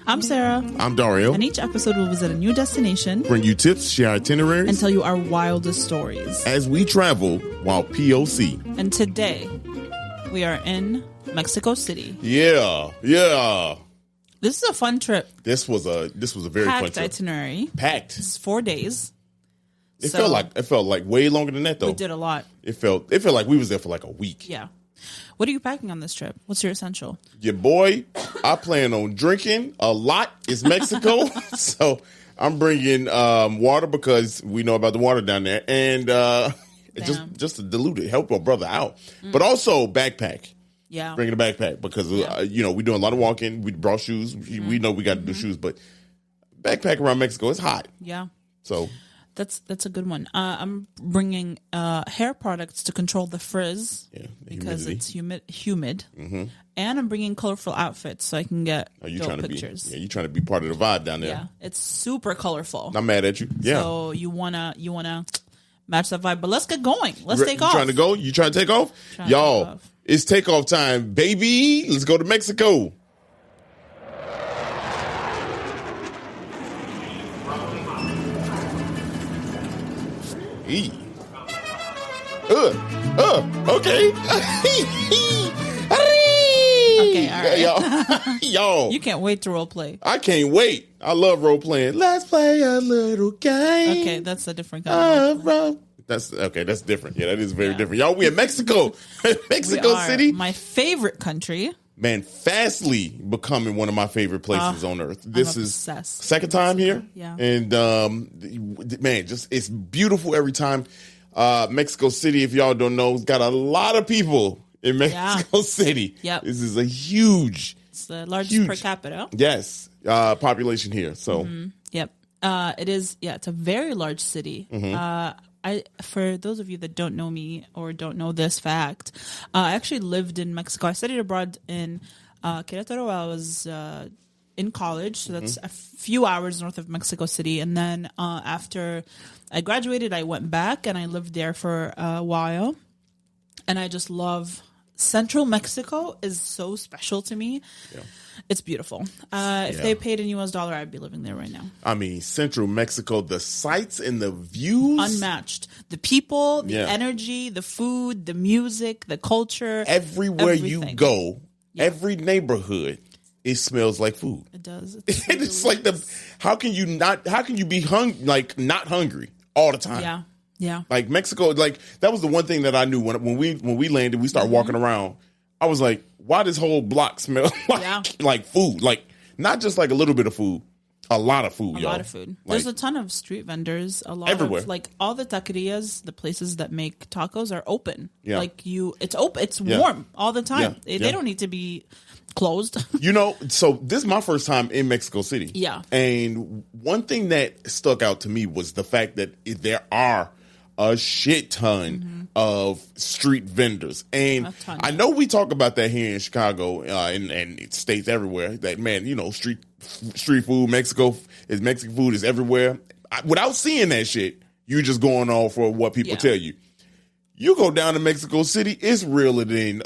I'm Sarah. I'm Dario. And each episode will visit a new destination, bring you tips, share itineraries, and tell you our wildest stories as we travel while POC. And today, we are in Mexico City. Yeah. This is a fun trip. This was a very fun Packed trip. itinerary. Packed. It's 4 days. It felt like way longer than that though. We did a lot. It felt like we was there for like a week. Yeah. What are you packing on this trip? What's your essential? Your boy, I plan on drinking a lot. It's Mexico, so I'm bringing water because we know about the water down there, and just to dilute it, help our brother out. But also backpack. Yeah, bringing a backpack because we're doing a lot of walking. We brought shoes. We know we got to do shoes, but backpack around Mexico, it's hot. Yeah, so. That's a good one. I'm bringing hair products to control the frizz because it's humid. Mm-hmm. And I'm bringing colorful outfits so I can get dope pictures. You're trying to be part of the vibe down there. Yeah, it's super colorful. I'm mad at you. Yeah. So you wanna match that vibe, but let's get going. Let's take off. Trying to go? You trying to take off? Y'all, it's takeoff time, baby. Let's go to Mexico. Okay. Okay, all right. Y'all. You can't wait to role play. I can't wait. I love role playing. Let's play a little game. Okay, that's a different kind of That's different. Yeah, that is very different. Y'all, we in Mexico. Mexico City. My favorite country. Man, fastly becoming one of my favorite places on earth. This is second time here. Yeah. And man, it's beautiful every time. Mexico City, if y'all don't know, has got a lot of people in Mexico City. Yep. This is it's the largest per capita. Yes. Population here. So Yep. It is, it's a very large city. For those of you that don't know me or don't know this fact, I actually lived in Mexico. I studied abroad in Querétaro while I was in college. So that's a few hours north of Mexico City. And then after I graduated, I went back and I lived there for a while. And I just love Central Mexico is so special to me. Yeah. It's beautiful. If they paid in US dollar, I'd be living there right now. I mean, Central Mexico, the sights and the views. Unmatched. The people, the energy, the food, the music, the culture. Everywhere you go, every neighborhood, it smells like food. It does. It's like how can you be not hungry all the time? Yeah. Yeah. Like Mexico, that was the one thing that I knew when we landed, we started walking around. I was like, why does whole block smell like food? Like not just like a little bit of food, a lot of food. A lot of food. There's a ton of street vendors. A lot everywhere. Of all the taquerias, the places that make tacos are open. Yeah. It's open. It's warm all the time. Yeah. They don't need to be closed. So this is my first time in Mexico City. Yeah. And one thing that stuck out to me was the fact that there are a shit ton of street vendors. And I know we talk about that here in Chicago and states everywhere that, man, street food, Mexican food is everywhere. Without seeing that shit, you just going on for what people tell you. You go down to Mexico City, it's realer than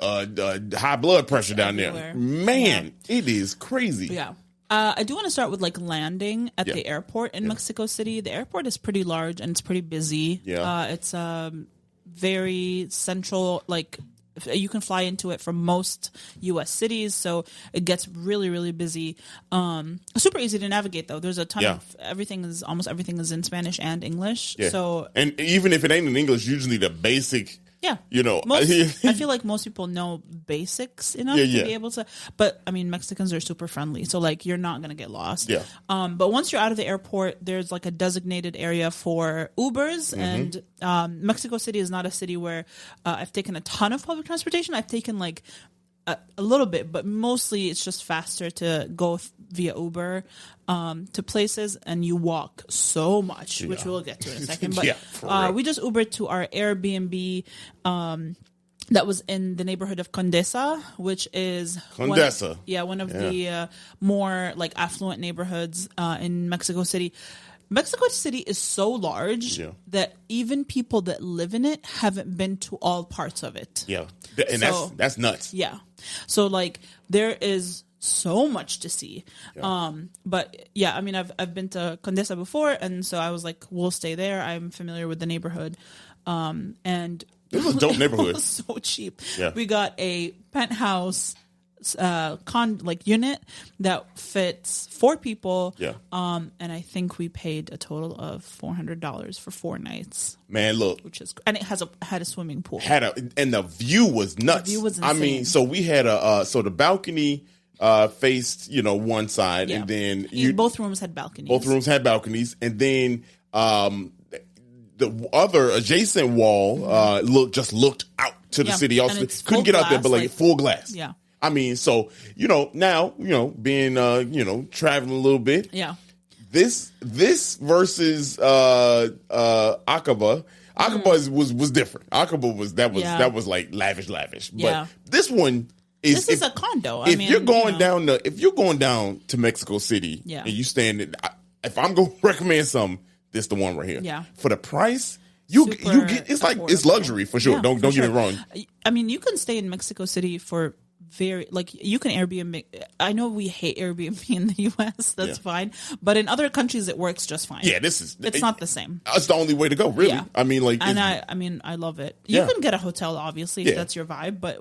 high blood pressure down there. Man, it is crazy. Yeah. I do want to start with landing at the airport in Mexico City. The airport is pretty large and it's pretty busy. Yeah. It's very central. You can fly into it from most U.S. cities, so it gets really, really busy. Super easy to navigate, though. There's a ton of almost everything is in Spanish and English. Yeah. So, and even if it ain't in English, usually the basic. Yeah. I feel like most people know basics enough to be able to. But, I mean, Mexicans are super friendly. So, you're not going to get lost. Yeah. But once you're out of the airport, there's, a designated area for Ubers. And Mexico City is not a city where I've taken a ton of public transportation. I've taken, a little bit, but mostly it's just faster to go via Uber to places, and you walk so much, which we'll get to in a second. But we just Ubered to our Airbnb that was in the neighborhood of Condesa, which is one of the more affluent neighborhoods in Mexico City. Mexico City is so large that even people that live in it haven't been to all parts of it. Yeah. And that's nuts. Yeah. So there is so much to see. But yeah, I mean, I've been to Condesa before, and so I was like, we'll stay there. I'm familiar with the neighborhood, and it was a dope neighborhood. It was so cheap. Yeah. We got a penthouse unit that fits 4 people. Yeah. And I think we paid a total of $400 for 4 nights. Man, look, and it had a swimming pool. And the view was nuts. The view was insane. I mean, so we had the balcony faced, one side, and then both rooms had balconies. Both rooms had balconies, and then the other adjacent wall looked out to the city. Also, couldn't get out there, but like full glass. Yeah. I mean, so now being traveling a little bit. Yeah. This versus Aqaba. Aqaba was different. Aqaba was like lavish. But this one is a condo. If you're going down to Mexico City, and you stand, if I'm going to recommend something, this the one right here. Yeah. For the price, you get it's like it's luxury for sure. Don't get me wrong. I mean, you can stay in Mexico City for you can Airbnb. I know we hate Airbnb in the US. That's fine, but in other countries it works just fine. Yeah, it's not the same. It's the only way to go, really. Yeah. I mean, I love it. You can get a hotel, obviously, if that's your vibe, but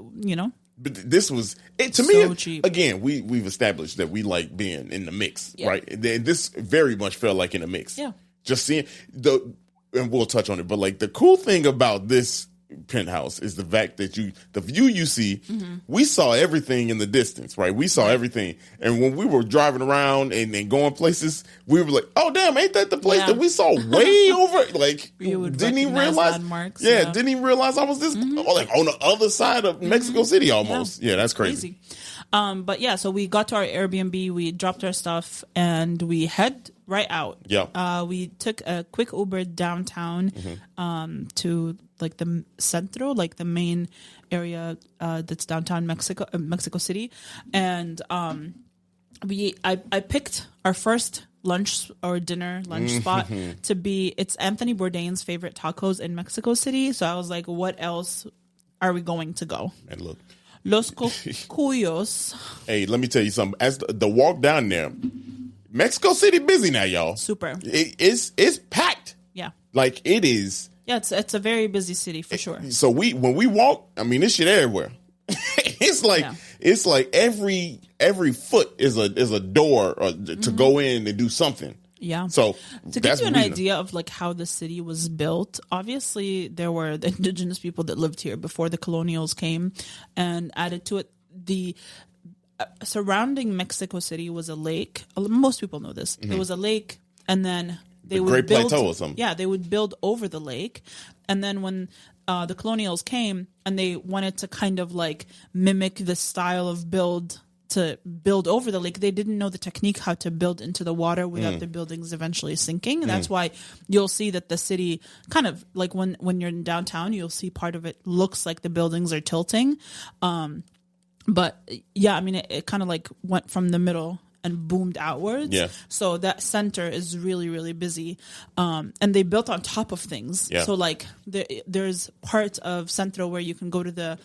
But this was to me cheap. Again, we've established that we like being in the mix, right? And this very much felt like in a mix. Yeah, just seeing and we'll touch on it, but like the cool thing about this penthouse is the fact that the view you see, we saw everything in the distance, right? We saw everything. And when we were driving around and going places, we were like, oh damn, ain't that the place that we saw way over? Like, didn't even realize landmarks. Didn't even realize I was this like on the other side of Mexico City almost. Yeah, that's crazy. But yeah, so we got to our Airbnb, we dropped our stuff, and we head right out. Yeah. We took a quick Uber downtown to like the centro, like the main area that's downtown Mexico City, and I picked our first lunch spot to be, it's Anthony Bourdain's favorite tacos in Mexico City. So I was like, what else are we going to go? And look, Los Cuyos. Hey, let me tell you something. As the walk down there, Mexico City busy now, y'all. Super. It's packed. Yeah. Like it is. Yeah, it's a very busy city for sure. So when we walk, I mean, this shit everywhere. It's like every foot is a door to go in and do something. Yeah. So to give you an idea of like how the city was built, obviously there were the indigenous people that lived here before the colonials came and added to it. The surrounding Mexico City was a lake. Most people know this. It was a lake, and then they would Great build, Plateau or something. Yeah, they would build over the lake, and then when the colonials came and they wanted to kind of like mimic the style of build over the lake, they didn't know the technique how to build into the water without the buildings eventually sinking. And that's why you'll see that the city kind of like when you're in downtown, you'll see part of it looks like the buildings are tilting. But yeah, I mean, it kind of like went from the middle and boomed outwards. Yeah. So that center is really, really busy. And they built on top of things. Yeah. So like there's parts of Centro where you can go to the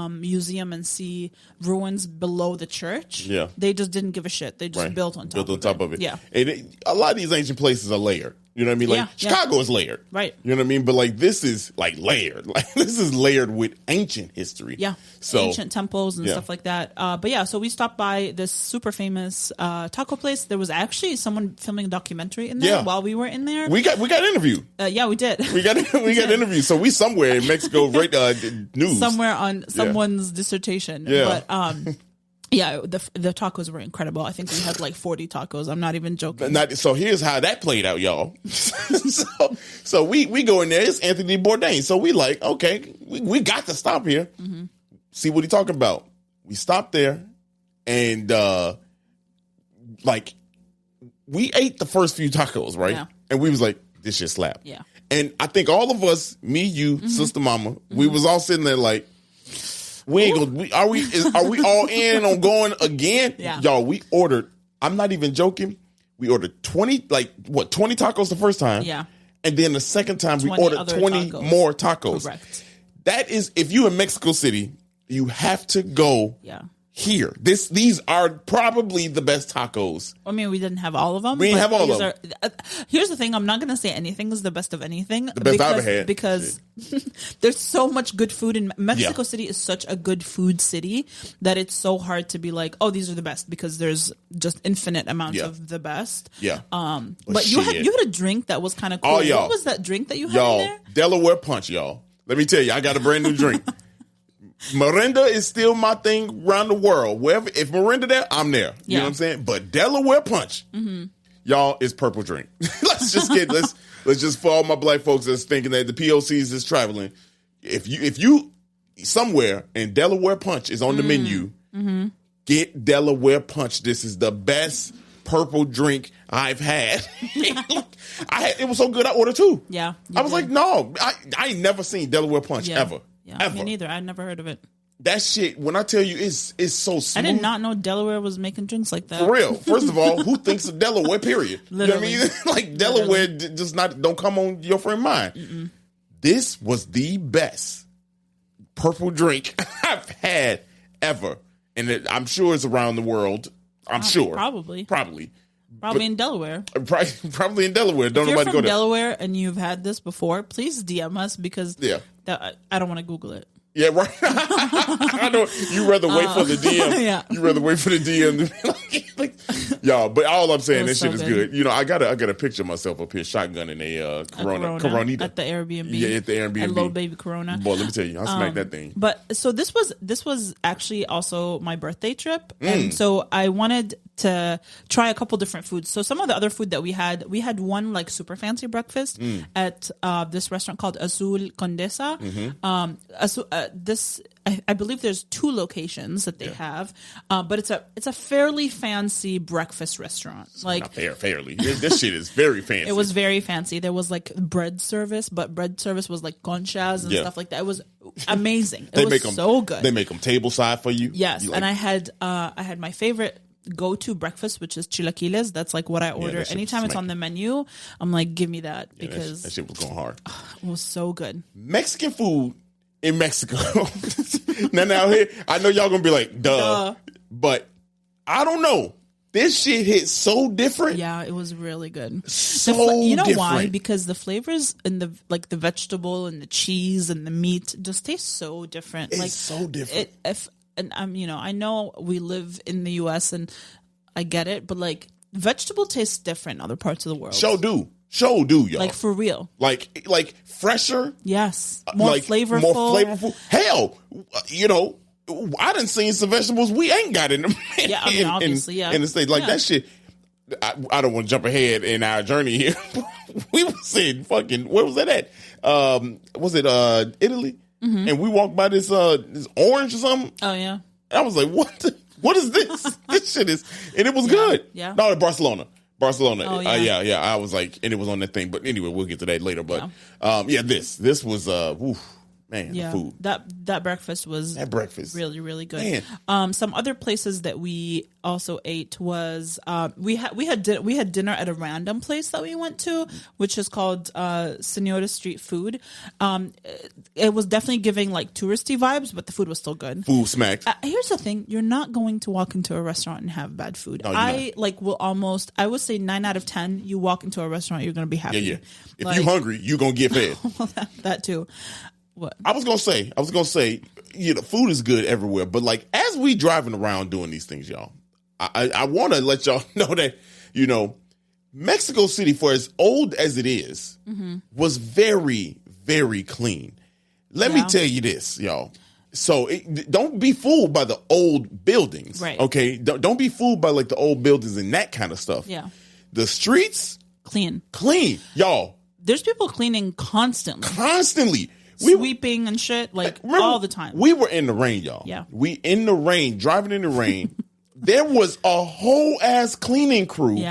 museum and see ruins below the church. Yeah. They just didn't give a shit. They just built on top of it. Yeah. And a lot of these ancient places are layered. You know what I mean? Like Chicago is layered. Right. You know what I mean? But like this is like layered. Like this is layered with ancient history. Yeah. So ancient temples and stuff like that. But yeah, so we stopped by this super famous taco place. There was actually someone filming a documentary in there while we were in there. We got interviewed. Yeah, we did. We got interviewed. So we somewhere in Mexico, right? News somewhere on someone's dissertation. Yeah. But yeah, the tacos were incredible. I think we had like 40 tacos. I'm not even joking. So here's how that played out, y'all. so we go in there. It's Anthony Bourdain. So we like, okay, we got to stop here. See what he talking about. We stopped there, and like we ate the first few tacos, right? Yeah. And we was like, this shit slap. Yeah. And I think all of us, me, you, sister, mama, we was all sitting there like, we ain't gonna. Are we all in on going again? Yeah. Y'all, we ordered. I'm not even joking. We ordered 20 tacos the first time. Yeah. And then the second time we ordered 20 more tacos. Correct. That is, if you in Mexico City, you have to go here. These are probably the best tacos. I mean, we didn't have all of them. We didn't have all of them. Here's the thing. I'm not going to say anything is the best of anything. The best I've ever had. Because there's so much good food in Mexico City is such a good food city that it's so hard to be like, oh, these are the best, because there's just infinite amounts of the best. Yeah. But you had a drink that was kind of cool. Oh, y'all. What was that drink that you had in there? Delaware Punch, y'all. Let me tell you, I got a brand new drink. Mirinda is still my thing around the world. Wherever, if Mirinda there, I'm there. You know what I'm saying? But Delaware Punch, y'all, is purple drink. let's just for all my black folks that's thinking that the POCs is traveling. If you somewhere and Delaware Punch is on the menu, get Delaware Punch. This is the best purple drink I've had. It was so good I ordered two. Yeah. I was like, no, I ain't never seen Delaware Punch ever. Yeah, ever. Me neither. I'd never heard of it. That shit, when I tell you, it's so smooth. I did not know Delaware was making drinks like that. For real. First of all, who thinks of Delaware, period? Literally. You know what I mean? Like, Delaware just don't come on your frame of mind. Mm-mm. This was the best purple drink I've had ever. And I'm sure it's around the world. I'm sure. Probably in Delaware. Probably in Delaware. Don't if you're nobody from go there. Delaware and you've had this before, please DM us, because I don't want to Google it. Yeah, right. I know you rather wait for the DM. Yeah. You rather wait for the DM. Y'all, but all I'm saying, this shit is good. You know, I got a picture of myself up here shotgunning a Coronita at the Airbnb. Yeah, at the Airbnb. A little baby Corona. Boy, let me tell you, I smacked that thing. But so this was actually also my birthday trip, and so I wanted to try a couple different foods. So some of the other food that we had one like super fancy breakfast at this restaurant called Azul Condesa. I believe there's 2 locations that they have, but it's a fairly fancy breakfast restaurant. Like, not fairly. This shit is very fancy. It was very fancy. There was like bread service, but bread service was like conchas and stuff like that. It was amazing. It was so good. They make them table side for you. Yes, and I had my favorite go-to breakfast, which is chilaquiles. That's like what I order anytime it's on the menu. I'm like, give me that, because that shit was going hard. It was so good. Mexican food in Mexico. now here, I know y'all gonna be like, duh, but I don't know. This shit hit so different. Yeah, it was really good. You know different. Why? Because the flavors and the vegetable and the cheese and the meat just taste so different. It's so different. I know we live in the U.S. and I get it, but like vegetable tastes different in other parts of the world. Show do, y'all. Like for real. Like fresher. Yes. More flavorful. Hell, you know, I done seen some vegetables we ain't got in them. Yeah, I mean, obviously, in the States. Like that shit. I don't want to jump ahead in our journey here. We was in fucking, where was that at? Was it Italy? Mm-hmm. And we walked by this orange or something. Oh yeah. And I was like, what is this? This shit is, and it was good. Yeah. No, Barcelona. Oh, yeah. Yeah. I was like, and it was on that thing. But anyway, we'll get to that later. But this was man, the food. That breakfast was really, really good. Some other places that we also ate was we had dinner at a random place that we went to, which is called Senora Street Food. It was definitely giving like touristy vibes, but the food was still good. Food smacked. Here's the thing: you're not going to walk into a restaurant and have bad food. No, I would say 9 out of 10. You walk into a restaurant, you're going to be happy. Yeah. If you're hungry, you're gonna get fed. Well, that too. What? I was gonna say, you know, food is good everywhere, but like as we driving around doing these things, y'all, I want to let y'all know that, you know, Mexico City, for as old as it is, was very, very clean. Let me tell you this, y'all. So don't be fooled by the old buildings, right? Okay, don't be fooled by like the old buildings and that kind of stuff. Yeah, the streets clean, y'all. There's people cleaning constantly. Sweeping and shit, like all the time. We were in the rain, y'all. Yeah. We in the rain, driving in the rain. There was a whole ass cleaning crew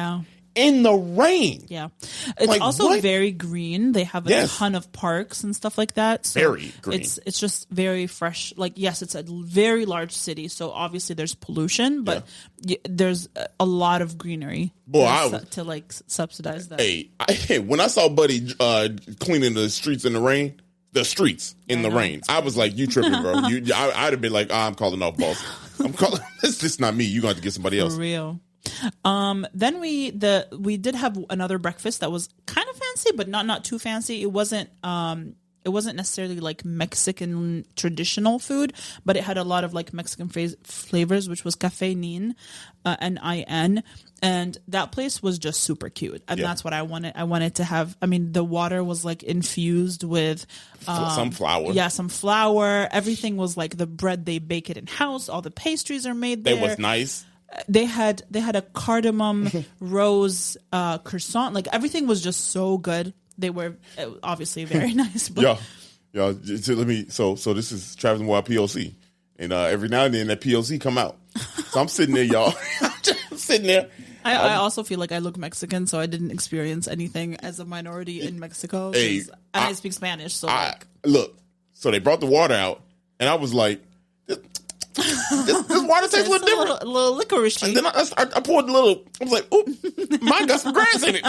in the rain. Yeah. It's like, also very green. They have a ton of parks and stuff like that. So very green. It's just very fresh. Like, yes, it's a very large city, so obviously there's pollution, but there's a lot of greenery to like subsidize that. Hey, when I saw Buddy cleaning the streets in the rain, I was like, you tripping, bro. I'd have been like, I'm calling off, boss. I'm calling. This is not me. You're going to have to get somebody else. For real. Then we did have another breakfast that was kind of fancy, but not too fancy. It wasn't necessarily like Mexican traditional food, but it had a lot of like Mexican flavors, which was Café Nin, Nin, and that place was just super cute, and that's what I wanted. I wanted to have. I mean, the water was like infused with some flour. Yeah, some flour. Everything was like the bread they bake it in house. All the pastries are made there. It was nice. They had a cardamom rose croissant. Like everything was just so good. They were obviously very nice. But yeah. So let me. So this is Travis and Wild POC, and every now and then that POC come out. So I'm sitting there, y'all. I'm sitting there. I also feel like I look Mexican, so I didn't experience anything as a minority in Mexico. Hey, and I speak Spanish, so look. So they brought the water out, and I was like, "This water tastes a little different, a little licorice." And then I poured a little. I was like, "Oop, mine got some grass in it."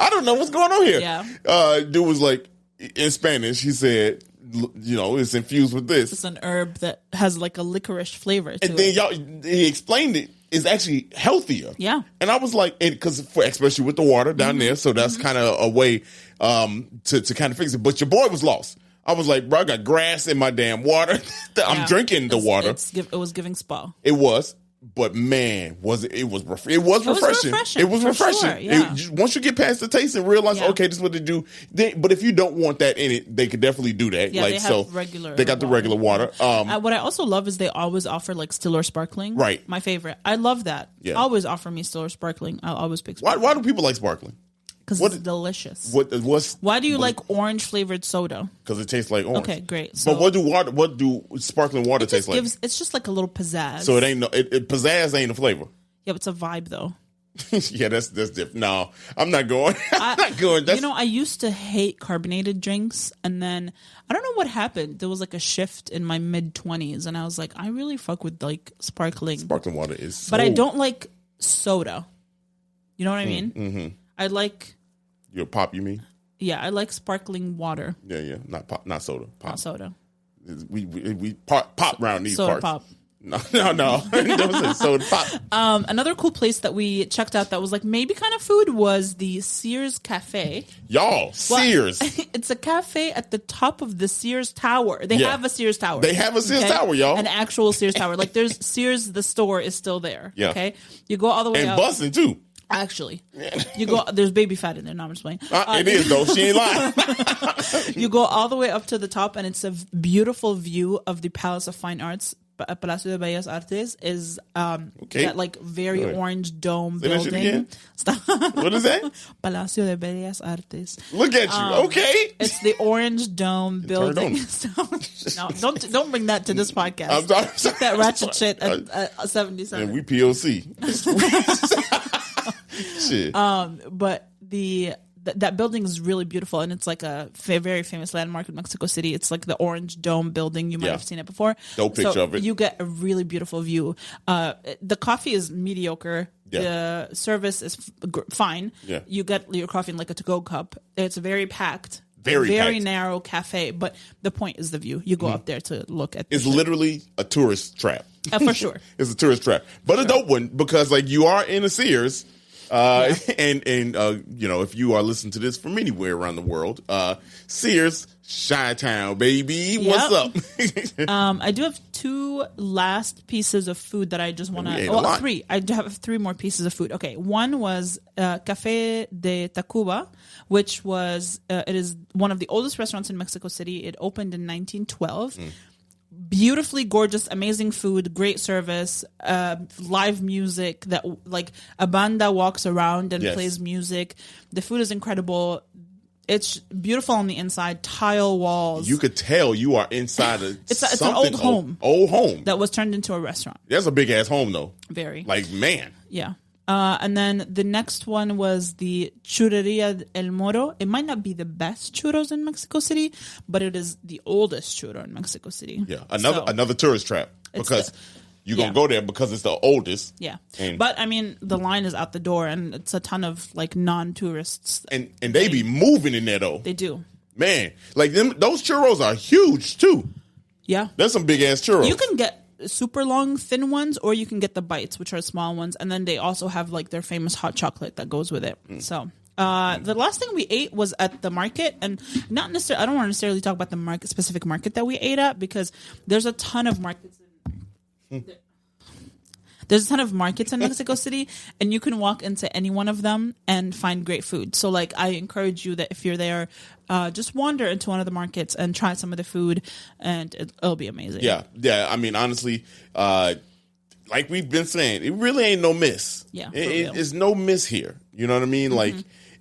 I don't know what's going on here. Yeah. Dude was like, in Spanish, he said, it's infused with this. It's an herb that has like a licorice flavor to and then he explained it is actually healthier. Yeah. And I was like, because especially with the water down there, so that's kind of a way to kind of fix it. But your boy was lost. I was like, bro, I got grass in my damn water. I'm drinking the water. It was giving spa. It was. But man, it was refreshing. It was refreshing. Sure, yeah. Once you get past the taste and realize, okay, this is what they do. But if you don't want that in it, they could definitely do that. Yeah, like they have regular. They got the regular water. What I also love is they always offer like still or sparkling. Right. My favorite. I love that. Yeah. Always offer me still or sparkling. I'll always pick sparkling. Why do people like sparkling? Because it's delicious. Why do you like orange flavored soda? Because it tastes like orange. Okay, great. So, but what do sparkling water taste like? It's just like a little pizzazz. So it ain't pizzazz ain't a flavor. Yeah, but it's a vibe though. Yeah, that's different. No, I'm not going. I'm not going. I used to hate carbonated drinks, and then I don't know what happened. There was like a shift in my mid-20s, and I was like, I really fuck with like sparkling. Sparkling water is, but I don't like soda. You know what I mean? Mm-hmm. I like. Your pop, you mean? Yeah, I like sparkling water. Yeah, not pop, not soda. Pop. Not soda. We pop around these soda parts. Pop. No. Soda pop. Another cool place that we checked out that was like maybe kind of food was the Sears Cafe. Y'all, Sears. It's a cafe at the top of the Sears Tower. They have a Sears Tower. They have a Sears Tower, y'all. An actual Sears Tower. Like there's Sears, the store is still there. Yeah. Okay. You go all the way and up. busting too. Actually, you go. There's baby fat in there. No, I'm just playing. It is though. She ain't lying. You go all the way up to the top, and it's a beautiful view of the Palace of Fine Arts. Palacio de Bellas Artes is that like very orange dome building. Stop. What is that? Palacio de Bellas Artes. Look at you. Okay. It's the orange dome building. No, don't bring that to this podcast. I'm sorry. That ratchet shit at 77. And we POC. Shit. But that building is really beautiful, and it's like a very famous landmark in Mexico City. It's like the orange dome building. You might have seen it before. No picture of it. You get a really beautiful view. The coffee is mediocre. Yeah. The service is fine. Yeah. You get your coffee in like a to-go cup. It's very packed. Very packed. Narrow cafe, but the point is the view. You go up there to look at. It's literally a tourist trap. For sure. It's a tourist trap, but a dope one because like you are in a Sears. And if you are listening to this from anywhere around the world, Sears, Chi-Town, baby, what's up? I do have two last pieces of food that I just want to. Three. I do have three more pieces of food. Okay, one was Café de Tacuba, which was it is one of the oldest restaurants in Mexico City. It opened in 1912. Beautifully gorgeous, amazing food, great service, live music that like a banda walks around and plays music. The food is incredible. It's beautiful on the inside, tile walls. You could tell you are inside it's an old home. Old home. That was turned into a restaurant. That's a big ass home though. Very. Like, man. Yeah. And then the next one was the Churreria El Moro. It might not be the best churros in Mexico City, but it is the oldest churro in Mexico City. Yeah, another tourist trap because you're going to go there because it's the oldest. Yeah. But, I mean, the line is out the door, and it's a ton of, like, non-tourists. And they be moving in there, though. They do. Man, like, those churros are huge, too. Yeah. That's some big-ass churros. You can get super long, thin ones, or you can get the bites, which are small ones. And then they also have like their famous hot chocolate that goes with it. So the last thing we ate was at the market, and not necessarily, I don't want to necessarily talk about the specific market that we ate at, because there's a ton of markets There's a ton of markets in Mexico City, and you can walk into any one of them and find great food. So, like, I encourage you that if you're there, just wander into one of the markets and try some of the food, and it'll be amazing. Yeah. I mean, honestly, like we've been saying, it really ain't no miss. Yeah, it's no miss here. You know what I mean? Like,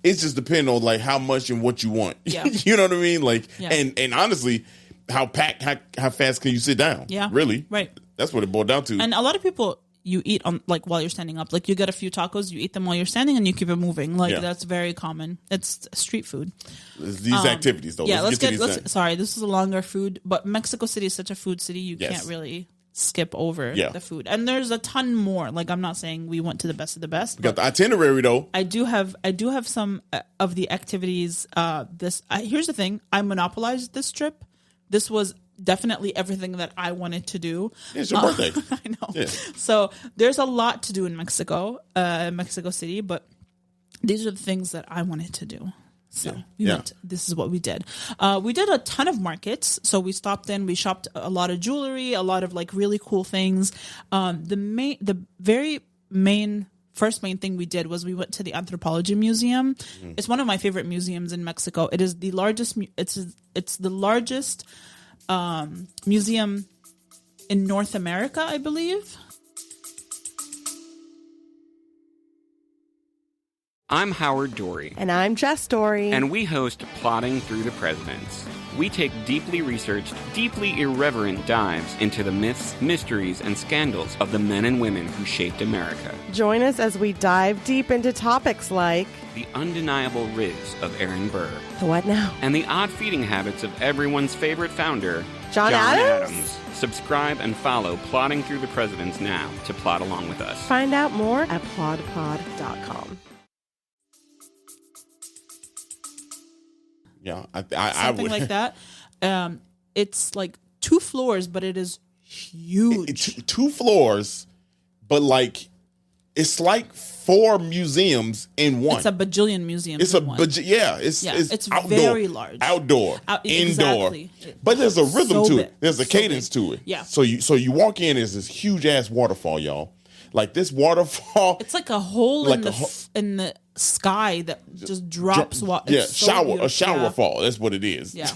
it's just depending on like how much and what you want. Yeah. You know what I mean? Like, and honestly, how fast can you sit down? Yeah, really, right. That's what it boiled down to. And a lot of people, you eat on like while you're standing up. Like, you get a few tacos, you eat them while you're standing, and you keep it moving. Like, that's very common. It's street food. These activities, though. Yeah, sorry, this is a longer food, but Mexico City is such a food city. You can't really skip over the food. And there's a ton more. Like, I'm not saying we went to the best of the best. We got the itinerary, though. I do have some of the activities. Here's the thing. I monopolized this trip. This was definitely everything that I wanted to do. It's your birthday. I know. Yeah. So there's a lot to do in Mexico City, but these are the things that I wanted to do. So this is what we did. We did a ton of markets. So we stopped in, we shopped a lot of jewelry, a lot of like really cool things. The very first main thing we did was we went to the Anthropology Museum. It's one of my favorite museums in Mexico. It is the largest. It's the largest museum in North America, I believe. I'm Howard Dory. And I'm Jess Dory. And we host Plotting Through the Presidents. We take deeply researched, deeply irreverent dives into the myths, mysteries, and scandals of the men and women who shaped America. Join us as we dive deep into topics like the undeniable riz of Aaron Burr. The what now? And the odd feeding habits of everyone's favorite founder, John Adams. Subscribe and follow Plotting Through the Presidents now to plot along with us. Find out more at plodpod.com. Yeah, Something like that. It's like 2 floors, but it is huge. 2 floors, but like it's like 4 museums in one. It's a bajillion museums. It's it's outdoor, very large. Outdoor, indoor. Exactly. But there's a rhythm to big. it. There's a cadence to it. Yeah. So you walk in, there's this huge ass waterfall, y'all. Like this waterfall. It's like a hole like in the sky that just drops water. Yeah, a shower fall. That's what it is. Yeah.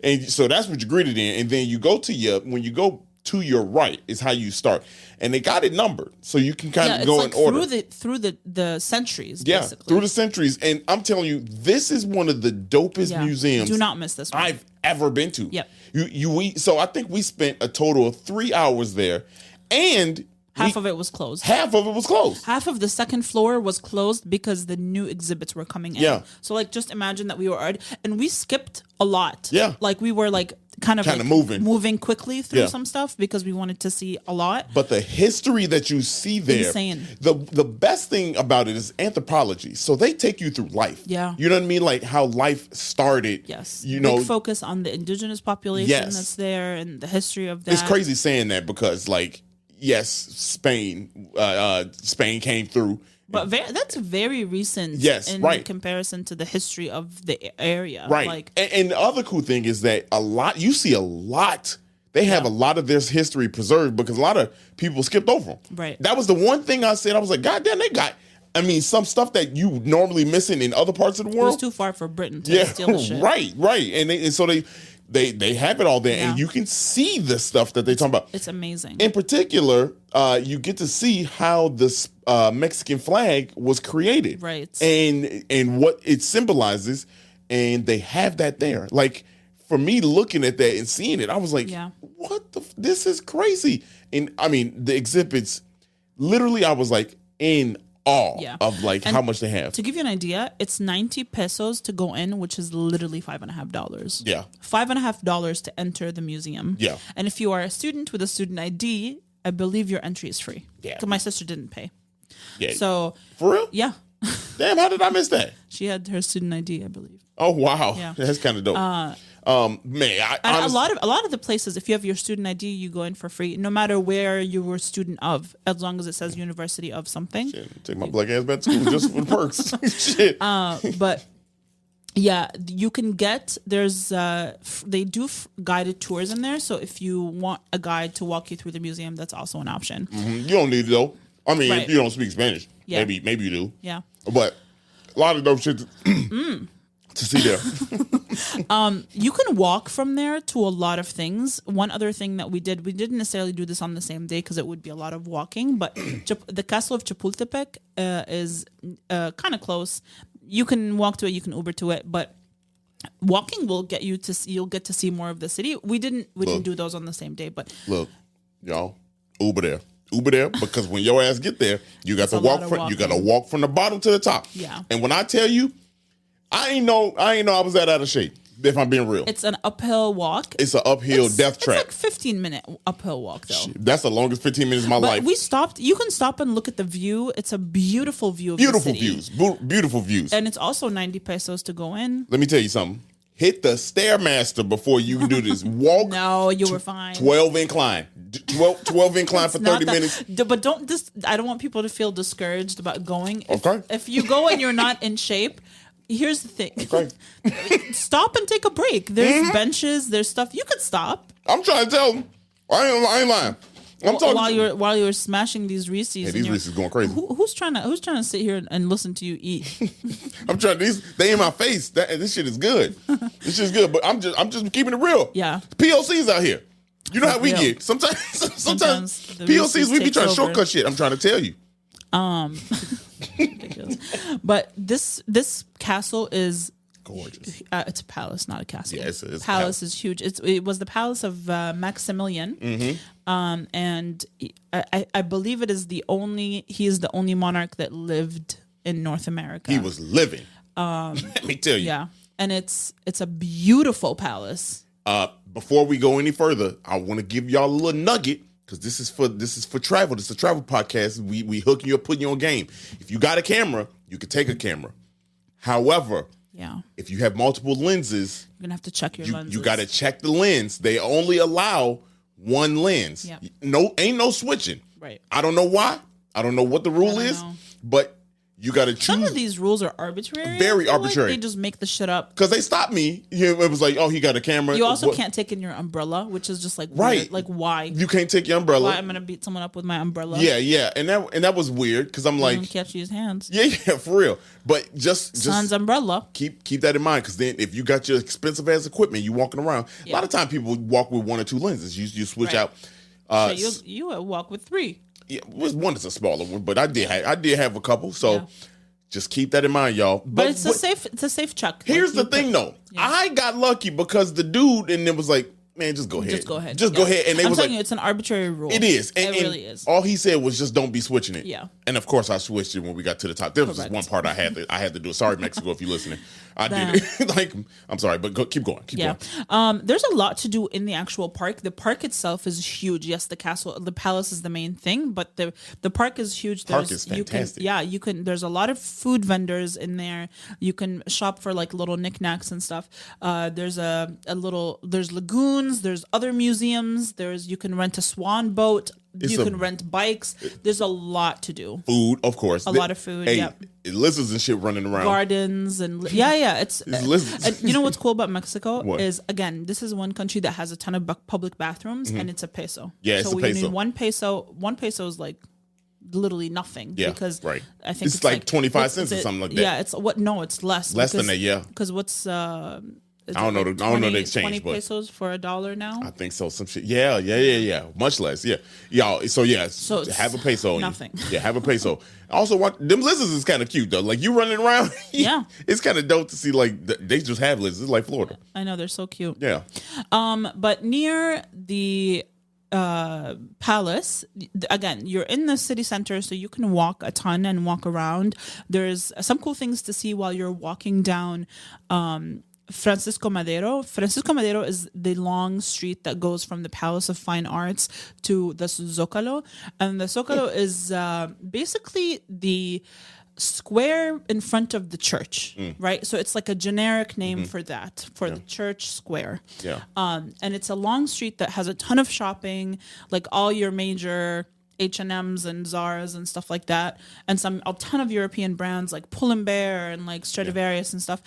And so that's what you're greeted in. And then you go when you go to your right is how you start. And they got it numbered. So you can kind of go in order. Through the centuries, yeah, basically. Through the centuries. And I'm telling you, this is one of the dopest museums. Do not miss this one. I've ever been to. Yep. So I think we spent a total of 3 hours there. And half of it was closed. Half of it was closed. Half of the second floor was closed because the new exhibits were coming in. Yeah. So like, just imagine that we were already, and we skipped a lot. Yeah. Like we were like kind of moving quickly through some stuff because we wanted to see a lot. But the history that you see there, insane. The best thing about it is anthropology. So they take you through life. Yeah. You know what I mean? Like how life started. Yes. Big focus on the indigenous population that's there and the history of that. It's crazy saying that because like, yes, Spain came through. But that's very recent in comparison to the history of the area. Right. Like, and the other cool thing is that you see a lot. They have a lot of this history preserved because a lot of people skipped over them. Right. That was the one thing I said. I was like, God damn, they got, some stuff that you normally missing in other parts of the world. It was too far for Britain to steal the shit. Right. And so they have it all there, and you can see the stuff that they talk about. It's amazing. In particular, you get to see how the Mexican flag was created, right? And what it symbolizes, and they have that there. Like for me, looking at that and seeing it, I was like, "What this is crazy!" And the exhibits. Literally, I was like in awe of like how much they have. To give you an idea, it's 90 pesos to go in, which is literally $5.50. Yeah. $5.50 to enter the museum. Yeah. And if you are a student with a student ID, I believe your entry is free. Yeah. Because my sister didn't pay. Yeah. So. For real? Yeah. Damn, how did I miss that? She had her student ID, I believe. Oh, wow. Yeah. That's kind of dope. Man, and a lot of the places, if you have your student ID, you go in for free, no matter where you were a student of, as long as it says University of something. Shit, take my black ass back to school just for the perks. Shit. But yeah, you can get, they do guided tours in there. So if you want a guide to walk you through the museum, that's also an option. Mm-hmm. You don't need it though. I mean, Right. if you don't speak Spanish, Yeah. maybe you do. Yeah. But a lot of those shit to see there. You can walk from there to a lot of things. One other thing that we didn't necessarily do this on the same day because it would be a lot of walking, but the castle of Chapultepec is kind of close. You can walk to it, you can Uber to it, but walking will get you you'll get to see more of the city. We didn't do those on the same day, but Look, y'all, Uber there because when your ass get there, you got to walk you got to walk from the bottom to the top. Yeah. And when I tell you, I ain't know I was that out of shape. If I'm being real, it's an uphill walk. it's an uphill death trap. It's like 15-minute uphill walk though. Shit, that's the longest 15 minutes of my But life. we stopped. You can stop and look at the view. It's a beautiful view of Beautiful the city. views. Beautiful views. And it's also 90 pesos to go in. Let me tell you something. Hit the Stairmaster before you do this. Walk. No, you were fine. 12 incline. 12 incline for 30 minutes. But I don't want people to feel discouraged about going. Okay. If you go and you're not in shape, here's the thing. Okay. Stop and take a break. There's benches, there's stuff. You could stop. I'm trying to tell them. I ain't lying. I'm talking while you're smashing these Reese's. Hey, these Reese's going crazy. Who's trying to sit here and listen to you eat? I'm trying. They in my face. This shit is good. This shit is good. But I'm just keeping it real. Yeah. POCs out here. You know how we Real. get. Sometimes the POCs Reese's we be takes trying to over. shortcut shit. I'm trying to tell you. Ridiculous. But this castle is Gorgeous. it's a palace, not a castle. Yeah, it's a palace palace. is huge. It was the palace of Maximilian, Mm-hmm. and I believe he is the only monarch that lived in North America. He was living. Let me tell you. Yeah, and it's a beautiful palace. Before we go any further, I want to give y'all a little nugget because this is for travel. This is a travel podcast. We hooking you up, putting you on game. If you got a camera, you can take a camera. However, Yeah, if you have multiple lenses, you're gonna have to check your lenses. you got to check the lens. They only allow one lens. Yeah. Ain't no switching. Right. I don't know why. I don't know what the rule don't is, know. but you got to choose. Some of these rules are arbitrary. Very I feel like arbitrary. they just make the shit up. Because they stopped me. It was like, oh, he got a camera. You also What- can't take in your umbrella, which is just like Right. weird. Like why? You can't take your umbrella. Why I'm gonna beat someone up with my umbrella? Yeah, and that was weird because I'm Like, like, catch his hands. yeah, for real. But just Son's umbrella. keep that in mind because then if you got your expensive ass equipment, you walking around. A lot of time people walk with one or two lenses. You switch Right. out. So you walk with 3. Yeah, one is a smaller one, but I did have a couple. So Yeah. just keep that in mind, y'all. But it's a safe check. Here's Like, the thing, though. I got lucky because the dude and it was like, man, just go ahead. Just go ahead. Just go ahead. And they I'm was telling like, you, it's an arbitrary rule. it is. It And really is. All he said was just don't be switching it. Yeah. And of course I switched it when we got to the top. There was just Correct. one part I had to do. Sorry, Mexico, if you're listening. I did it. Like, I'm sorry, but keep going. Keep Yeah. going. There's a lot to do in the actual park. The park itself is huge. Yes, the palace is the main thing, but the park is huge. Park is fantastic. You can there's a lot of food vendors in there. You can shop for like little knickknacks and stuff. There's there's lagoons, there's other museums, you can rent a swan boat. You can rent bikes. There's a lot to do. Food, of course. A lot of food, Hey, yep. lizards and shit running around. Gardens and it's lizards. and you know what's cool about Mexico What? is again this is one country that has a ton of public bathrooms and it's a peso. Yeah, it's so a we peso. need 1 peso. 1 peso is like literally nothing. Yeah, because right. I think It's like 25 what's cents or it? something like that. Yeah, it's it's less. Less than that, yeah. Because what's I don't know the exchange, 20 but pesos for $1 now. I think so. Some shit. Yeah. Much less. Yeah. Y'all. So it's have a peso. on you. nothing. Yeah, have a peso. Also, them lizards is kind of cute though. Like you running around. Yeah. It's kind of dope to see. Like they just have lizards. It's like Florida. I know they're so cute. Yeah. But near the palace, again, you're in the city center, so you can walk a ton and walk around. There's some cool things to see while you're walking down Francisco Madero. Francisco Madero is the long street that goes from the Palace of Fine Arts to the Zócalo. And the Zócalo is basically the square in front of the church, right? So it's like a generic name for that, for the church square. Yeah. And it's a long street that has a ton of shopping, like all your major H&Ms and Zara's and stuff like that, and a ton of European brands like Pull and Bear and like Stradivarius and stuff.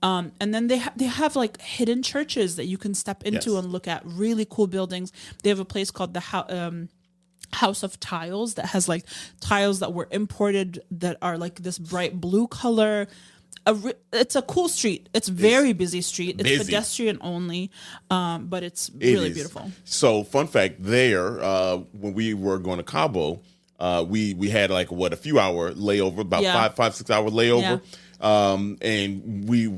And then they have like hidden churches that you can step into and look at, really cool buildings. They have a place called the House of Tiles that has like tiles that were imported that are like this bright blue color. It's a cool street. It's very busy street. It's busy. Pedestrian only, but it's really beautiful. So, fun fact there, when we were going to Cabo, we had like a few hour layover, about 5-6 hour layover. And we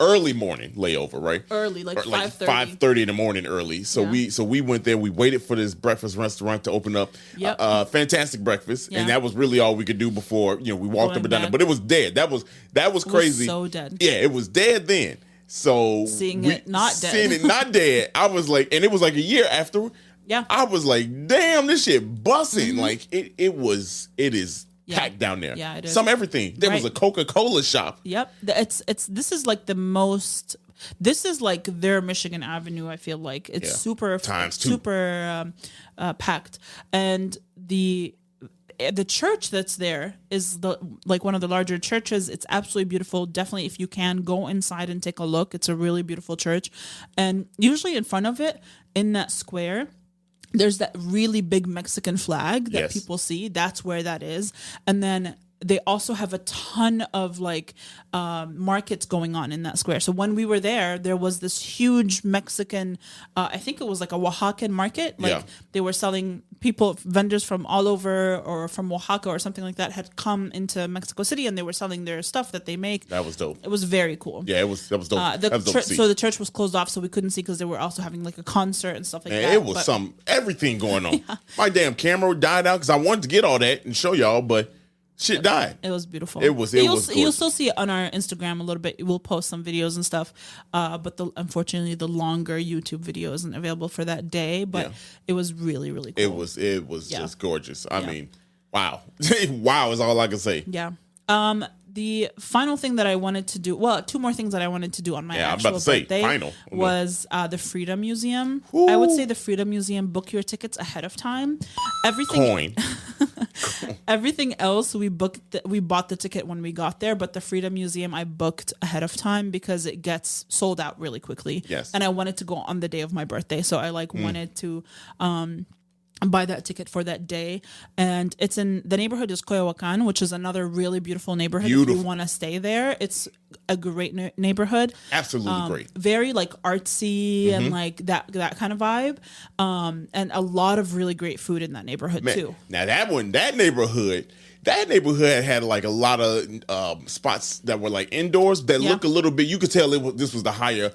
early morning layover, right? Early, like 5:30. 5:30 in the morning early. So we went there. We waited for this breakfast restaurant to open up. Yep. Fantastic breakfast, and that was really all we could do before we walked up and down. But it was dead. That was crazy. It was so dead. Yeah, it was dead then. So seeing it not dead, I was like, and it was like a year after. Yeah, I was like, damn, this shit busting. Like it is. Packed down there. Yeah, it is. Some everything. There was a Coca-Cola shop. Yep. This is like this is like their Michigan Avenue, I feel like. It's super packed. And the church that's there is one of the larger churches. It's absolutely beautiful. Definitely, if you can, go inside and take a look. It's a really beautiful church. And usually in front of it, in that square, there's that really big Mexican flag that people see. That's where that is. And then they also have a ton of like markets going on in that square. So when we were there was this huge Mexican, I think it was like a Oaxacan market. Like they were selling vendors from all over or from Oaxaca or something like that had come into Mexico City, and they were selling their stuff that they make. That was dope. It was very cool. Yeah, that was dope. So the church was closed off, so we couldn't see because they were also having like a concert and stuff like that. It was everything going on. My damn camera died out because I wanted to get all that and show y'all, but shit died. It was beautiful. It was You'll still see it on our Instagram a little bit. We'll post some videos and stuff. But unfortunately, the longer YouTube video isn't available for that day. But it was really, really cool. It was just gorgeous. I mean, wow. Wow is all I can say. Yeah. The final thing that I wanted to do, two more things that I wanted to do on my actual birthday was the Freedom Museum. Ooh. I would say the Freedom Museum, book your tickets ahead of time. Everything else we bought the ticket when we got there, but the Freedom Museum I booked ahead of time because it gets sold out really quickly. Yes. And I wanted to go on the day of my birthday, so I wanted to buy that ticket for that day. And it's in the neighborhood is Coyoacan, which is another really beautiful neighborhood. If you want to stay there, it's a great neighborhood. Absolutely great. Very like artsy and like that kind of vibe. And a lot of really great food in that neighborhood too. Now that neighborhood had like a lot of spots that were like indoors that look a little bit. You could tell this was the higher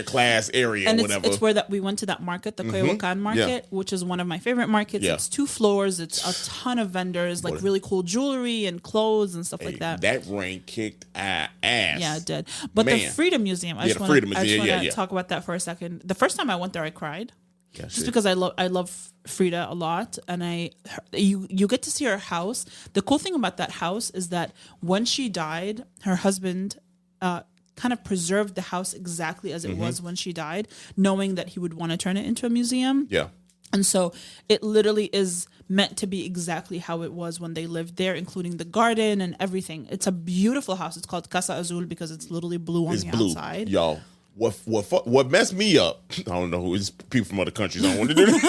class area, and or whatever. It's where we went to that market, the Coyoacan market, which is one of my favorite markets. Yeah. It's 2 floors. It's a ton of vendors, like really cool jewelry and clothes and stuff like that. That rain kicked ass. Yeah, it did. But the Freedom Museum, I just want to talk about that for a second. The first time I went there, I cried. Just because I love Frida a lot, and you get to see her house. The cool thing about that house is that when she died, her husband kind of preserved the house exactly as it was when she died, knowing that he would want to turn it into a museum. Yeah. And so it literally is meant to be exactly how it was when they lived there, including the garden and everything. It's a beautiful house. It's called Casa Azul because it's literally blue on the outside. Y'all. What messed me up, I don't know who, it's people from other countries, I don't want to do this.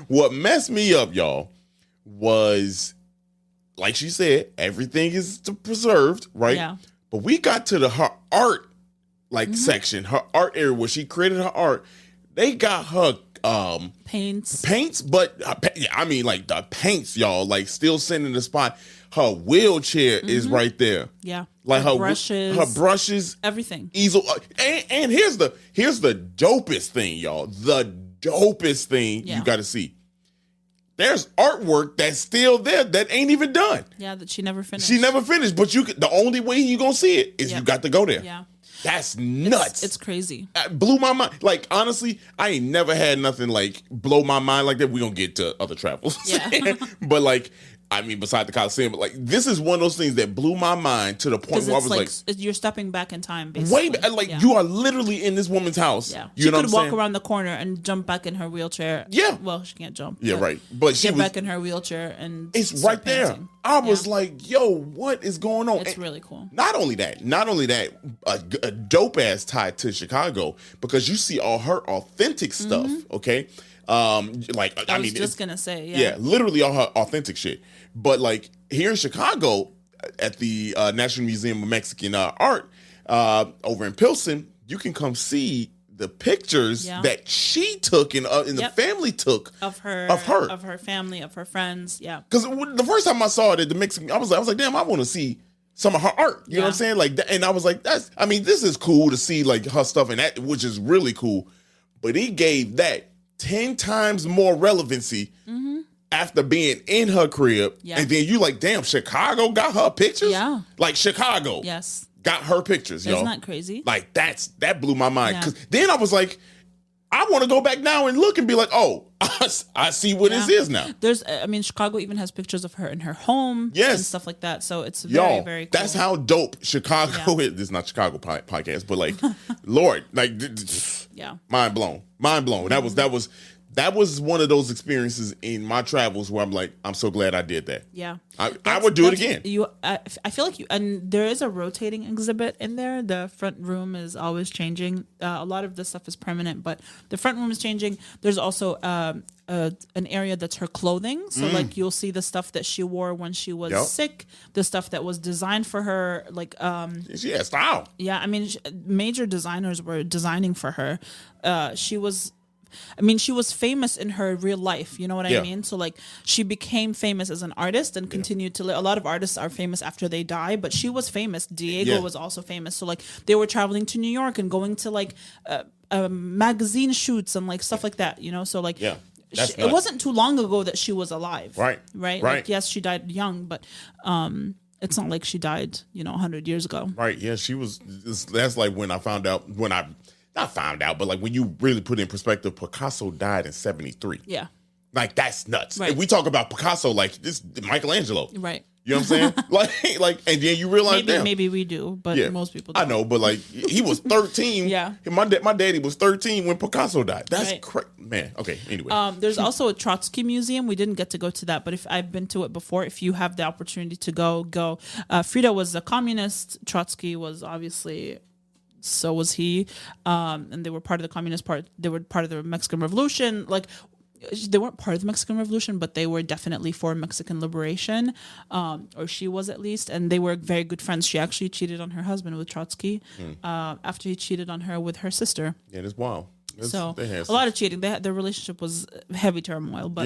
What messed me up, y'all, was, like she said, everything is preserved, right? Yeah. But we got to her art section, her art area where she created her art. They got her paints, but I mean like the paints, y'all, like still sitting in the spot. Her wheelchair is right there. Yeah, like her brushes, everything. Easel, and here's the dopest thing, y'all. The dopest thing you got to see. There's artwork that's still there that ain't even done. Yeah, that she never finished. But the only way you gonna see it is you got to go there. Yeah. That's nuts. It's crazy. It blew my mind. Like, honestly, I ain't never had nothing like blow my mind like that. We gonna get to other travels. Yeah. But like, I mean, beside the Coliseum, but like this is one of those things that blew my mind to the point where I was like, you're stepping back in time, basically. You are literally in this woman's house. Yeah, you know could walk around the corner and jump back in her wheelchair. Yeah, well, she can't jump. Yeah, right. But she get back in her wheelchair and it's right there. Painting. I was like, yo, what is going on? It's really cool. Not only that, a dope ass tie to Chicago because you see all her authentic stuff. Okay. I was just gonna say, literally all her authentic shit. But like here in Chicago, at the National Museum of Mexican Art over in Pilsen, you can come see the pictures that she took and the family took of her family, of her friends. Yeah, because the first time I saw it at the Mexican, I was like, damn, I want to see some of her art. You know what I'm saying? Like, and I was like, this is cool to see like her stuff and that, which is really cool. But he gave that 10 times more relevancy after being in her crib. Yeah. And then you like, damn, Chicago got her pictures? Yeah. Like Chicago. Yes. Got her pictures, yo. Isn't that crazy? Like that blew my mind. Because then I was like, I want to go back now and look and be like, oh, I see what this is now. Chicago even has pictures of her in her home and stuff like that. So it's very, very cool. That's how dope Chicago is. This is not Chicago podcast, but like, Lord, like, mind blown. That was one of those experiences in my travels where I'm like, I'm so glad I did that. Yeah. I would do it again. I feel like and there is a rotating exhibit in there. The front room is always changing. A lot of this stuff is permanent, but the front room is changing. There's also an area that's her clothing. So like you'll see the stuff that she wore when she was sick, the stuff that was designed for her. Like she had style. Yeah, I mean, major designers were designing for her. She was famous in her real life. You know what I mean? So like she became famous as an artist and continued to live. A lot of artists are famous after they die, but she was famous. Diego was also famous. So like they were traveling to New York and going to like magazine shoots and like stuff like that, you know? So like it wasn't too long ago that she was alive. Right. Like, yes, she died young, but it's not like she died, 100 years ago. Right. Yeah, she was. That's like when I found out, but like when you really put it in perspective, Picasso died in 1973. Yeah. Like that's nuts. Right. If we talk about Picasso, like this Michelangelo. Right. You know what I'm saying? like, and then you realize, maybe we do, but most people don't. I know, but like he was 13. Yeah. My daddy was 13 when Picasso died. That's crazy, man. Okay. Anyway. There's also a Trotsky museum. We didn't get to go to that, but if I've been to it before, if you have the opportunity to go. Frida was a communist. Trotsky was obviously. So was he, and they were part of the Communist Party. They were part of the Mexican Revolution. Like, they weren't part of the Mexican Revolution, but they were definitely for Mexican liberation, or she was at least. And they were very good friends. She actually cheated on her husband with Trotsky after he cheated on her with her sister. Yeah, that's wild. So a lot of cheating. Their relationship was heavy turmoil. But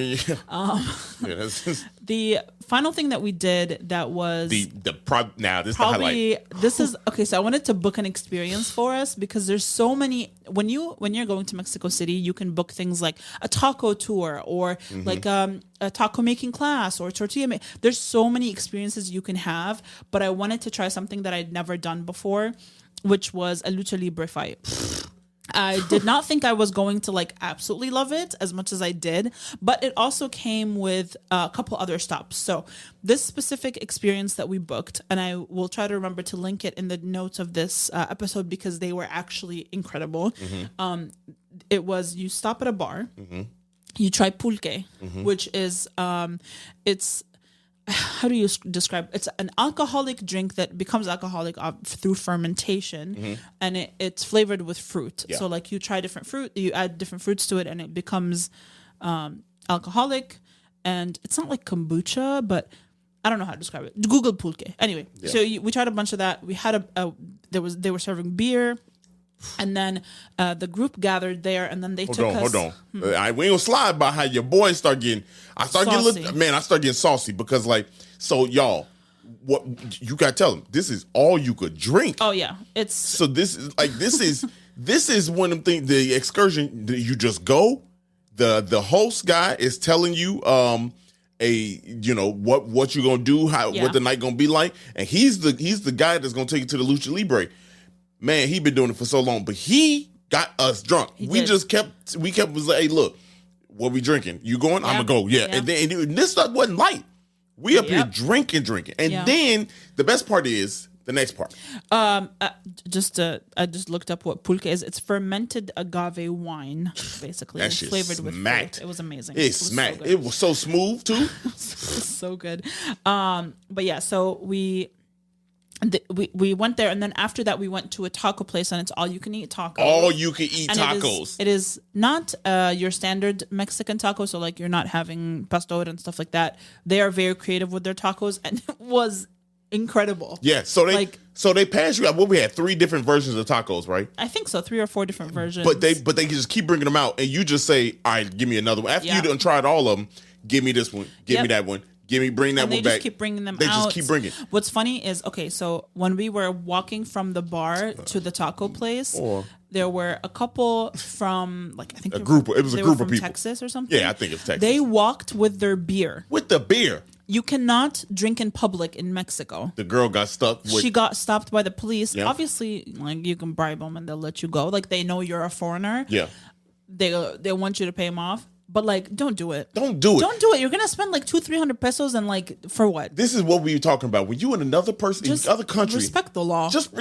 the final thing that we did that was this is the highlight. This is okay. So I wanted to book an experience for us because there's so many. When you're going to Mexico City, you can book things like a taco tour or like a taco making class or tortilla. There's so many experiences you can have. But I wanted to try something that I'd never done before, which was a lucha libre fight. I did not think I was going to like absolutely love it as much as I did, but it also came with a couple other stops. So this specific experience that we booked, and I will try to remember to link it in the notes of this episode because they were actually incredible. It was you stop at a bar, you try pulque, which is it's. How do you describe it? It's an alcoholic drink that becomes alcoholic through fermentation, and it's flavored with fruit. So like you try different fruit, you add different fruits to it, and it becomes alcoholic. And it's not like kombucha, but I don't know how to describe it. Google pulque. Anyway, so we tried a bunch of that. We had they were serving beer. And then the group gathered there, and then they took us. Hold on. We ain't gonna slide by how your boys start getting. I start getting saucy because, like, so y'all, what you gotta tell them? This is all you could drink. Oh yeah, it's so this is one of them things. The excursion, you just go. The host guy is telling you what you're gonna do, what the night gonna be like, and he's the guy that's gonna take you to the lucha libre. Man, he been doing it for so long, but he got us drunk. We kept was like, hey, look, what we drinking? You going? I'm gonna go. Yeah. And this stuff wasn't light. We up here drinking. And then the best part is the next part. I just looked up what pulque is. It's fermented agave wine, basically. That it's shit flavored smacked. with fruit. It was amazing. It smacked. So it was so smooth too. So good. But yeah, so we went there, and then after that we went to a taco place, and it's all you can eat tacos. All you can eat and tacos. It is not your standard Mexican taco, so like you're not having pastor and stuff like that. They are very creative with their tacos, and it was incredible. Yeah, so they pass you out. Well, we had 3 different versions of tacos, right? I think so, 3 or 4 different versions. But they can just keep bringing them out, and you just say, "All right, give me another one." After you done tried all of them, give me this one, give me that one. Bring that one back. They just keep bringing them out. They just keep bringing. What's funny is, okay, so when we were walking from the bar to the taco place, there were a couple from, like, I think it was a group of people. Texas or something. Yeah, I think it's Texas. They walked with their beer. With the beer. You cannot drink in public in Mexico. The girl got stuck. She got stopped by the police. Yeah. Obviously, like, you can bribe them and they'll let you go. Like, they know you're a foreigner. Yeah. They want you to pay them off. But like, don't do it. Don't do it. Don't do it. You're gonna spend like 200-300 pesos, and like, for what? This is what we were talking about. When you in another person, in other country, respect the law. Just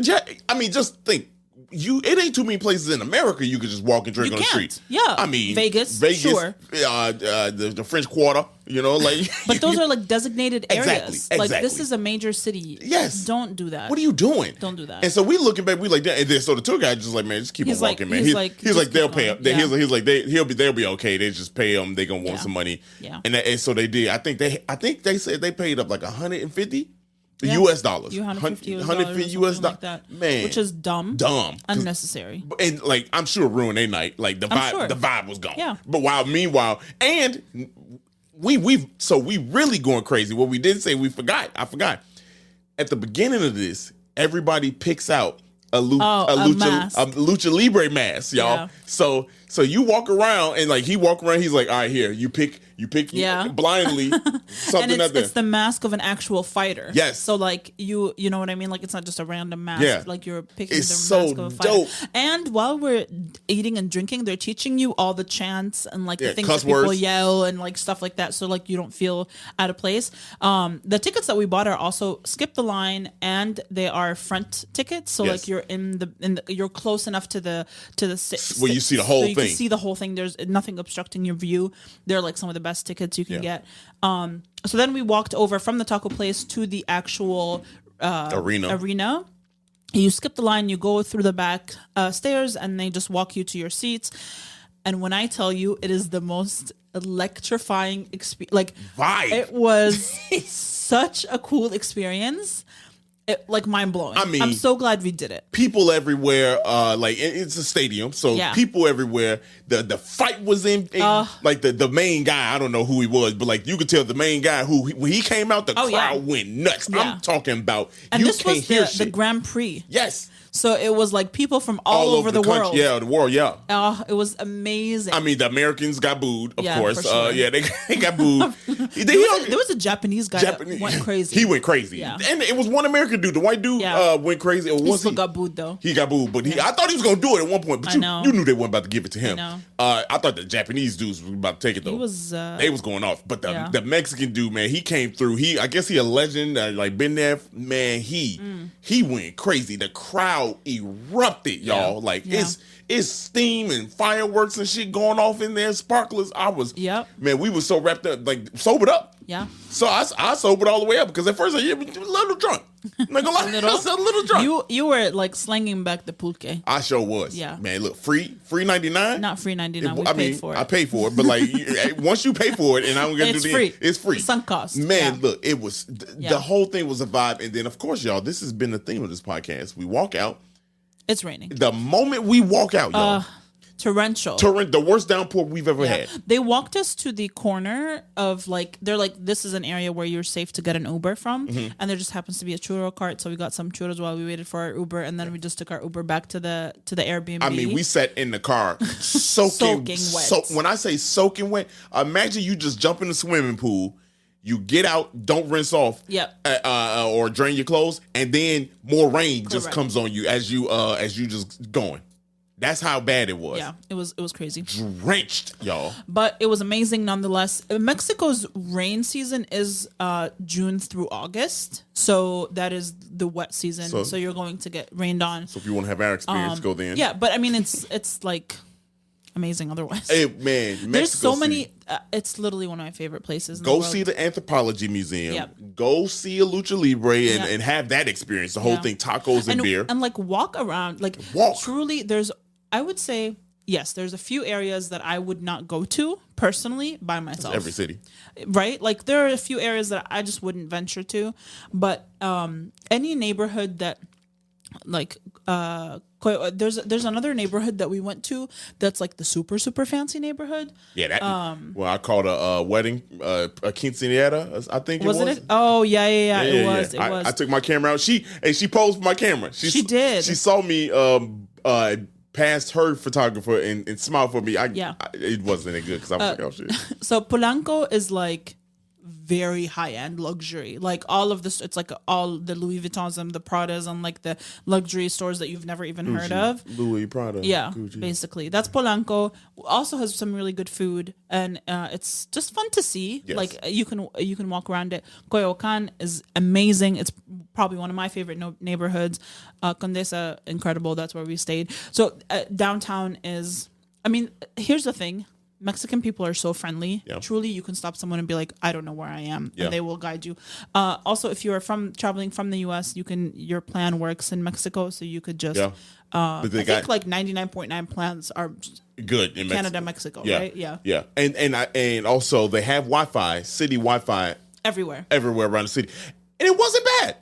think. It ain't too many places in America you could just walk and drink on the street. Yeah, I mean Vegas, sure. The French Quarter, like. But those are like designated areas. Exactly. Like, this is a major city. Yes. Don't do that. What are you doing? Don't do that. And so we looking back, we like that, and then so the tour guy just like, man, just keep on walking, man. He's like they'll pay up. Yeah. He's like they'll be okay. They just pay them. They gonna want some money. Yeah. And so they did. I think they said they paid up like 150. US dollars. 150 US dollars. Like that. Man. Which is dumb. Unnecessary. And like, I'm sure it ruined their night. Like the vibe was gone. Yeah. But meanwhile, and we really going crazy. What we did say, I forgot. At the beginning of this, everybody picks out a lucha libre mask, y'all. Yeah. So you walk around, and like he walk around, he's like, all right, here, you pick blindly something. And it's the mask of an actual fighter. Yes. So like you know what I mean? Like, it's not just a random mask. Yeah. Like, you're picking it's the so mask of a fighter. Dope. And while we're eating and drinking, they're teaching you all the chants and like the things that people words. yell and like stuff like that. So like you don't feel out of place. The tickets that we bought are also skip the line, and they are front tickets. So like you're you're close enough to the where you see the whole thing. You can see the whole thing. There's nothing obstructing your view. They're like some of the best tickets you can get. So then we walked over from the taco place to the actual arena. You skip the line, you go through the back stairs, and they just walk you to your seats. And when I tell you, it is the most electrifying experience. Like, vibe. It was such a cool experience. Like, mind blowing. I mean, I'm so glad we did it. People everywhere. Like, it's a stadium, so people everywhere. The fight was in like the main guy. I don't know who he was, but like you could tell the main guy when he came out, the crowd went nuts. Yeah. I'm talking about. And this was the Grand Prix. Yes. So it was like people from all over the world. Yeah, the world, yeah. It was amazing. I mean, the Americans got booed, of course. For sure. They got booed. there was a Japanese guy that went crazy. He went crazy. Yeah. And it was one American dude. The white dude went crazy. He still got booed, though. He got booed, but I thought he was going to do it at one point. But you knew they weren't about to give it to him. I thought the Japanese dudes were about to take it, though. They was going off. But the Mexican dude, man, he came through. I guess he a legend, like been there. Man, he went crazy. The crowd erupted, y'all. Like, it's steam and fireworks and shit going off in there, sparklers. Man, we were so wrapped up, like, sobered up. Yeah. So I sobered all the way up, because at first I was a little drunk. I was a little drunk. You were like slanging back the pulque. I sure was. Yeah. Man, look, free 99. Not free 99. We paid for it. I paid for it, but like once you pay for it, and I'm gonna do it's free. Sunk cost. Man, look, it was the whole thing was a vibe, and then of course, y'all, this has been the theme of this podcast. We walk out. It's raining. The moment we walk out, y'all. Torrential. The worst downpour we've ever had. They walked us to the corner of they're like, this is an area where you're safe to get an Uber from. Mm-hmm. And there just happens to be a churro cart. So we got some churros while we waited for our Uber. And then we just took our Uber back to the Airbnb. I mean, we sat in the car soaking wet. So when I say soaking wet, imagine you just jump in the swimming pool. You get out, don't rinse off, or drain your clothes, and then more rain just comes on you as you just going. That's how bad it was. Yeah, it was crazy. Drenched, y'all. But it was amazing nonetheless. Mexico's rain season is June through August. So that is the wet season. So you're going to get rained on. So if you want to have our experience, go then. Yeah, but I mean, it's like amazing otherwise. Hey, man, Mexico there's so City. many. It's literally one of my favorite places. In Go the world. see the Anthropology Museum. Yep. Go see a Lucha Libre and, Yeah. and have that experience. The whole thing, tacos and beer. And like walk around. Like truly, I would say, yes, there's a few areas that I would not go to personally by myself. Every city. Right? Like there are a few areas that I just wouldn't venture to. But any neighborhood that like there's another neighborhood that we went to that's like the super fancy neighborhood. Yeah, that I called a wedding, a quinceañera, I think Was it was. it? Oh yeah, it was. Yeah. It was. I took my camera out. She posed for my camera. She did. She saw me past her photographer and smiled for me. It wasn't that good because I was like, oh shit. So Polanco is like very high end luxury. Like all of this, it's like all the Louis Vuittons and the Pradas and like the luxury stores that you've never even heard of. Louis Prada. Yeah, Gucci. basically. That's Polanco. Also has some really good food and it's just fun to see. Yes. Like you can walk around it. Coyoacan is amazing. It's probably one of my favorite neighborhoods. Condesa, incredible. That's where we stayed. So downtown is, I mean, here's the thing. Mexican people are so friendly. Yeah. Truly, you can stop someone and be like, I don't know where I am. Yeah. And they will guide you. Also, if you are traveling from the U.S., your plan works in Mexico. So you could just, I think like 99.9 plans are good in Canada, Mexico, yeah. right? Yeah. Yeah. And also they have Wi-Fi, city Wi-Fi. Everywhere around the city. And it wasn't bad.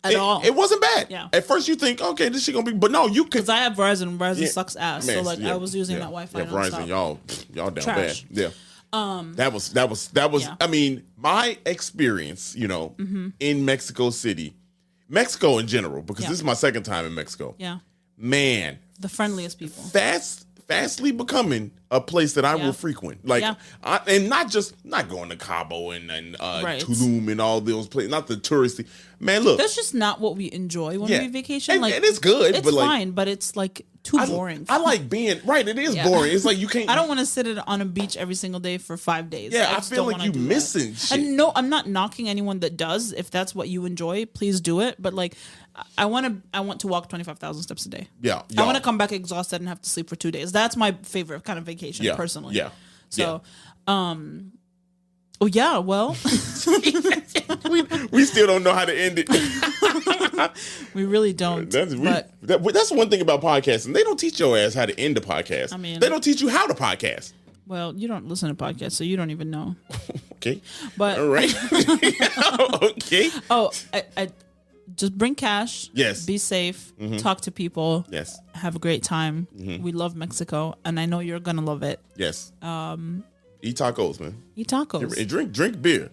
At all. It wasn't bad. Yeah. At first you think, okay, this shit gonna be, but no, you could. Because I have Verizon. Verizon sucks ass. Man, so like I was using that Wi-Fi. Yeah, Verizon, y'all down Trash. bad. Yeah. That was. Yeah. I mean, my experience, in Mexico City, Mexico in general, because this is my second time in Mexico. Yeah. Man, the friendliest people. Fastly becoming a place that I will frequent. Like, and not going to Cabo and right. Tulum and all those places, not the touristy. Man, look, that's just not what we enjoy when we vacation. And it's good, it's but like, fine, but it's like too boring. I like being right. It is boring. It's like you can't. I don't want to sit on a beach every single day for 5 days. Yeah, I feel like you missing shit. And no, I'm not knocking anyone that does. If that's what you enjoy, please do it. But like, I want to walk 25,000 steps a day. Yeah, I want to come back exhausted and have to sleep for 2 days. That's my favorite kind of vacation, personally. Yeah. So, oh yeah, well, we still don't know how to end it. We really don't. That's one thing about podcasting. They don't teach your ass how to end a podcast. I mean, they don't teach you how to podcast. Well, you don't listen to podcasts, so you don't even know. Okay, but all right. Okay. Oh, I just bring cash. Yes. Be safe. Mm-hmm. Talk to people. Yes. Have a great time. Mm-hmm. We love Mexico, and I know you're gonna love it. Yes. Eat tacos, man. Eat tacos. And drink beer.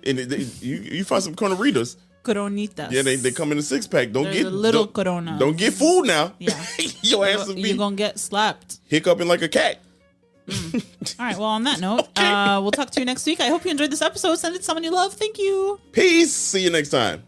And you find some Coronitas. Coronitas. Yeah, they come in a 6-pack. Don't get a little Corona. Don't get fooled now. Yeah. Your ass will be. You're gonna get slapped. Hiccuping like a cat. All right. Well, on that note, we'll talk to you next week. I hope you enjoyed this episode. Send it to someone you love. Thank you. Peace. See you next time.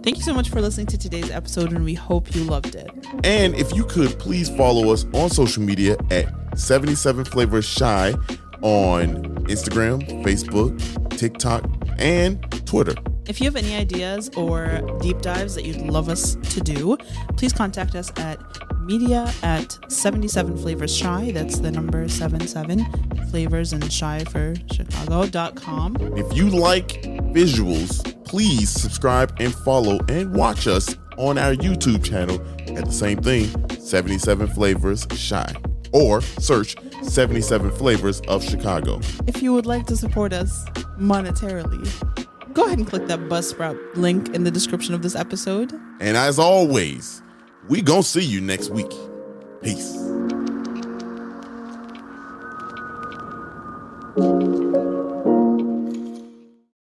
Thank you so much for listening to today's episode, and we hope you loved it. And if you could, please follow us on social media at 77 Flavors Shy on Instagram, Facebook, TikTok, and Twitter. If you have any ideas or deep dives that you'd love us to do, please contact us at media@77flavorsshy. That's the number 77 flavors and shy for Chicago.com. If you like visuals, please subscribe and follow and watch us on our YouTube channel at the same thing, 77 Flavors Shy, or search 77 Flavors of Chicago. If you would like to support us monetarily, go ahead and click that Buzzsprout link in the description of this episode. And as always, we gonna see you next week. Peace.